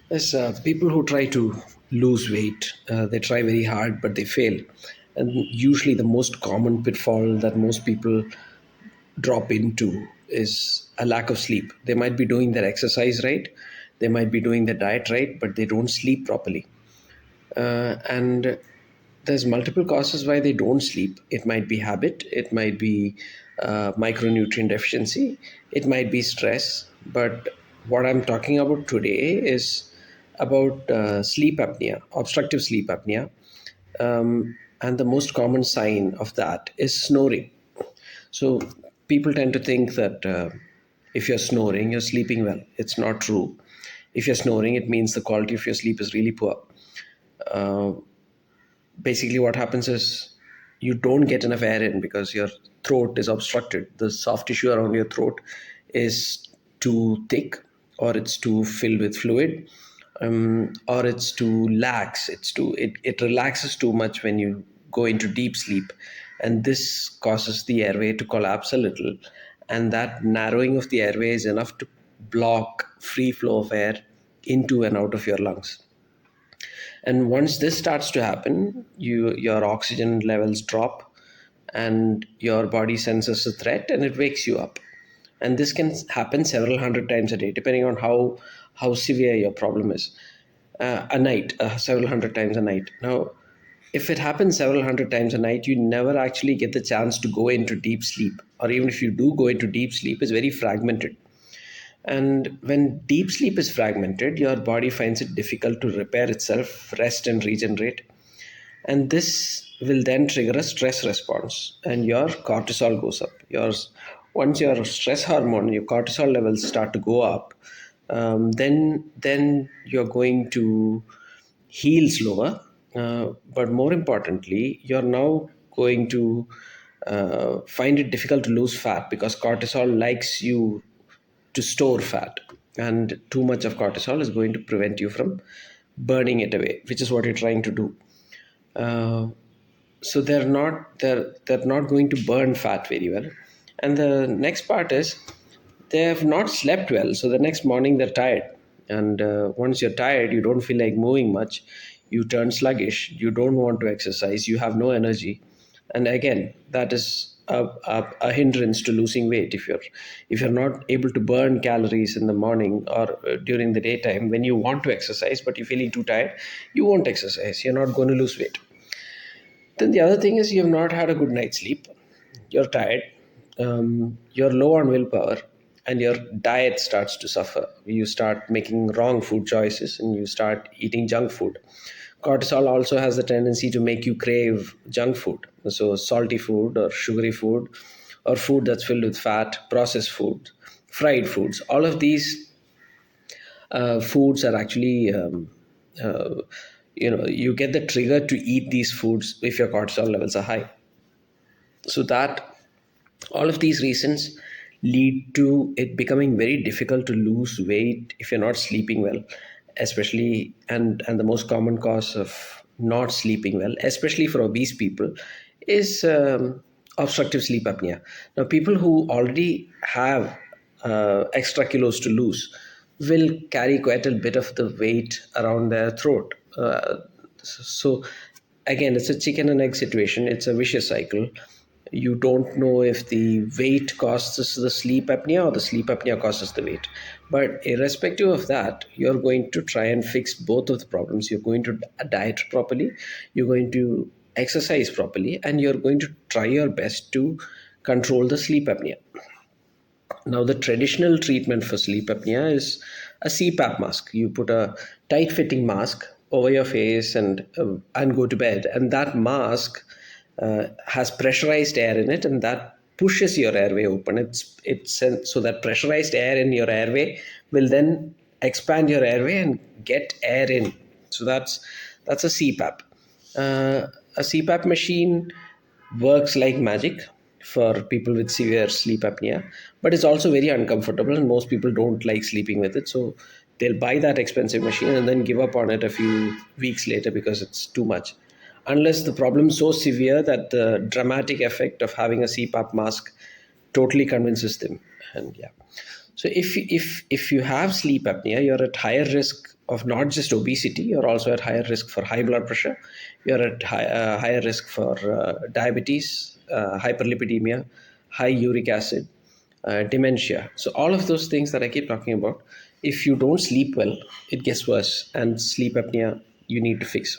Yes, people who try to lose weight, they try very hard, but they fail. And usually, the most common pitfall that most people drop into is a lack of sleep. They might be doing their exercise right, they might be doing their diet right, but they don't sleep properly. And there's multiple causes why they don't sleep. It might be habit, it might be micronutrient deficiency, it might be stress. But what I'm talking about today is about sleep apnea, obstructive sleep apnea. And the most common sign of that is snoring. So people tend to think that if you're snoring, you're sleeping well. It's not true. If you're snoring, it means the quality of your sleep is really poor. Uh, Basically, what happens is you don't get enough air in because your throat is obstructed. The soft tissue around your throat is too thick, or it's too filled with fluid, or it's too lax. It relaxes too much when you go into deep sleep, and this causes the airway to collapse a little, and that narrowing of the airway is enough to block free flow of air into and out of your lungs. And once this starts to happen, your oxygen levels drop, and your body senses a threat and it wakes you up. And this can happen several hundred times a day, depending on how severe your problem is. A night, several hundred times a night. Now, if it happens several hundred times a night, you never actually get the chance to go into deep sleep. Or even if you do go into deep sleep, it's very fragmented. And when deep sleep is fragmented, your body finds it difficult to repair itself, rest, and regenerate. And this will then trigger a stress response, and your cortisol goes up. Once your stress hormone, your cortisol levels start to go up, then you're going to heal slower. But more importantly, you're now going to find it difficult to lose fat because cortisol likes you to store fat, and too much of cortisol is going to prevent you from burning it away, which is what you're trying to do. uh, so they're not going to burn fat very well. And the next part is they have not slept well, so the next morning they're tired. And once you're tired, you don't feel like moving much, you turn sluggish, you don't want to exercise, you have no energy. And again, that is a hindrance to losing weight. If you're not able to burn calories in the morning or during the daytime when you want to exercise, but you're feeling too tired, you won't exercise, you're not going to lose weight. Then the other thing is you have not had a good night's sleep. You're tired. You're low on willpower, and your diet starts to suffer. You start making wrong food choices, and you start eating junk food. Cortisol also has the tendency to make you crave junk food, so salty food or sugary food, or food that's filled with fat, processed food, fried foods. All of these foods are actually uh, you get the trigger to eat these foods if your cortisol levels are high. So that all of these reasons lead to it becoming very difficult to lose weight if you're not sleeping well, especially. And the most common cause of not sleeping well, especially for obese people, is obstructive sleep apnea. Now, people who already have extra kilos to lose will carry quite a bit of the weight around their throat. So again, it's a chicken and egg situation. It's a vicious cycle. You don't know if the weight causes the sleep apnea or the sleep apnea causes the weight. But irrespective of that, you're going to try and fix both of the problems. You're going to diet properly, you're going to exercise properly, and you're going to try your best to control the sleep apnea. Now, the traditional treatment for sleep apnea is a CPAP mask. You put a tight fitting mask over your face and go to bed. And that mask has pressurized air in it, and that pushes your airway open. So that pressurized air in your airway will then expand your airway and get air in. So that's a CPAP. A CPAP machine works like magic for people with severe sleep apnea, but it's also very uncomfortable, and most people don't like sleeping with it. So they'll buy that expensive machine and then give up on it a few weeks later because it's too much. Unless the problem is so severe that the dramatic effect of having a CPAP mask totally convinces them. And yeah. So if you have sleep apnea, you're at higher risk of not just obesity, you're also at higher risk for high blood pressure, you're at higher risk for diabetes, hyperlipidemia, high uric acid, dementia. So all of those things that I keep talking about, if you don't sleep well, it gets worse, and sleep apnea you need to fix.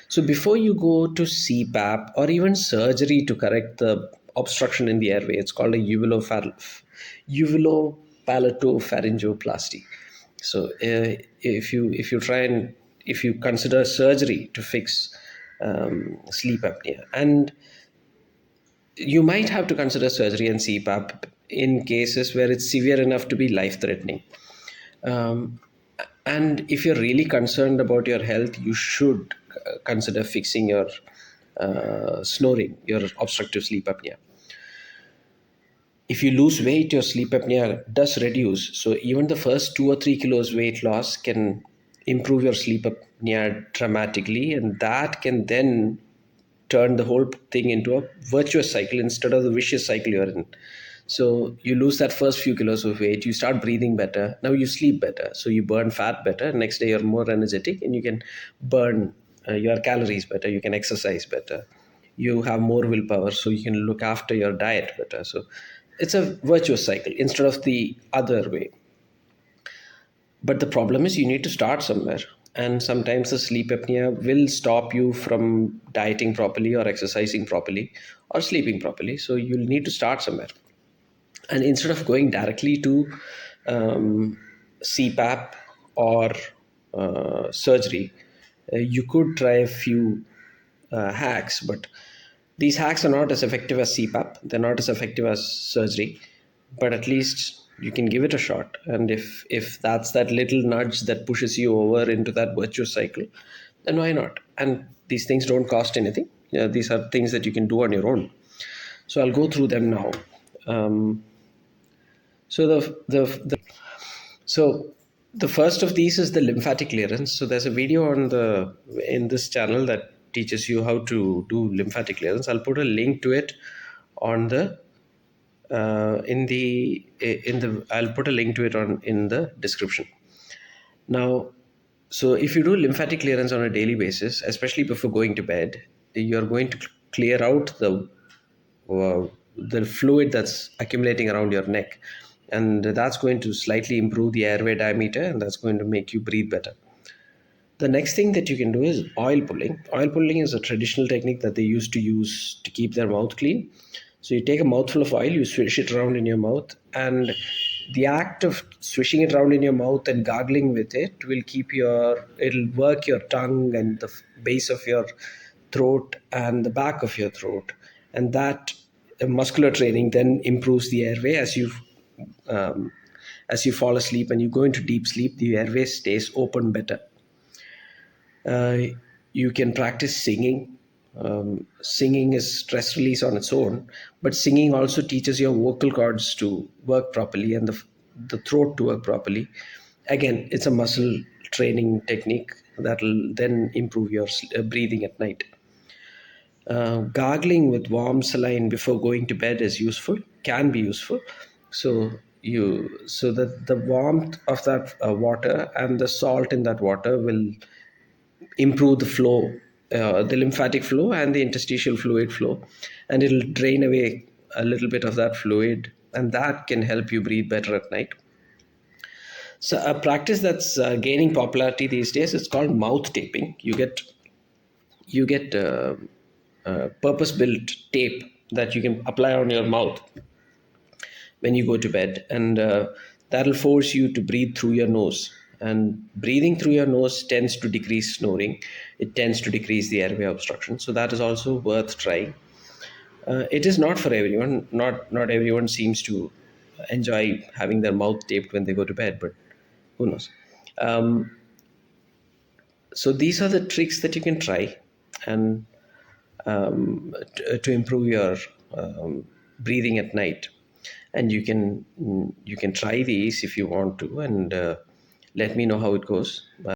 So before you go to CPAP or even surgery to correct the obstruction in the airway, it's called a uvulopalatopharyngoplasty. So if you try and if you consider surgery to fix sleep apnea, and you might have to consider surgery and CPAP in cases where it's severe enough to be life threatening. Um, and if you're really concerned about your health, you should consider fixing your snoring, your obstructive sleep apnea. If you lose weight, your sleep apnea does reduce. So even the first 2 or 3 kilos weight loss can improve your sleep apnea dramatically, and that can then turn the whole thing into a virtuous cycle instead of the vicious cycle you're in. So you lose that first few kilos of weight, you start breathing better. Now you sleep better, so you burn fat better. Next day you're more energetic, and you can burn your calories better. You can exercise better. You have more willpower, so you can look after your diet better. So it's a virtuous cycle instead of the other way. But the problem is you need to start somewhere. And sometimes the sleep apnea will stop you from dieting properly or exercising properly or sleeping properly. So you'll need to start somewhere. And instead of going directly to CPAP or surgery, you could try a few hacks, but these hacks are not as effective as CPAP. They're not as effective as surgery, but at least you can give it a shot. And if that's that little nudge that pushes you over into that virtuous cycle, then why not? And these things don't cost anything. Yeah, these are things that you can do on your own. So I'll go through them now. Um, so so the first of these is the lymphatic clearance. So there's a video on the in this channel that teaches you how to do lymphatic clearance. I'll put a link to it on the in the I'll put a link to it on in the description. Now, so if you do lymphatic clearance on a daily basis, especially before going to bed, you're going to clear out the fluid that's accumulating around your neck, and that's going to slightly improve the airway diameter, and that's going to make you breathe better. The next thing that you can do is oil pulling. Oil pulling is a traditional technique that they used to use to keep their mouth clean. So you take a mouthful of oil, you swish it around in your mouth, and the act of swishing it around in your mouth and gargling with it will it'll work your tongue and the base of your throat and the back of your throat. And that muscular training then improves the airway um, as you fall asleep and you go into deep sleep, the airway stays open better. Uh, you can practice singing. Singing is stress release on its own, but singing also teaches your vocal cords to work properly and the throat to work properly. Again, it's a muscle training technique that will then improve your breathing at night. Gargling with warm saline before going to bed is useful, can be useful. So that the warmth of that water and the salt in that water will improve the flow, the lymphatic flow and the interstitial fluid flow, and it'll drain away a little bit of that fluid, and that can help you breathe better at night. So a practice that's gaining popularity these days is called mouth taping. You get purpose-built tape that you can apply on your mouth when you go to bed, and that'll force you to breathe through your nose. And breathing through your nose tends to decrease snoring. It tends to decrease the airway obstruction. So that is also worth trying. It is not for everyone. Not everyone seems to enjoy having their mouth taped when they go to bed, but who knows? Um, so these are the tricks that you can try, and to improve your breathing at night. And you can try these if you want to, and let me know how it goes.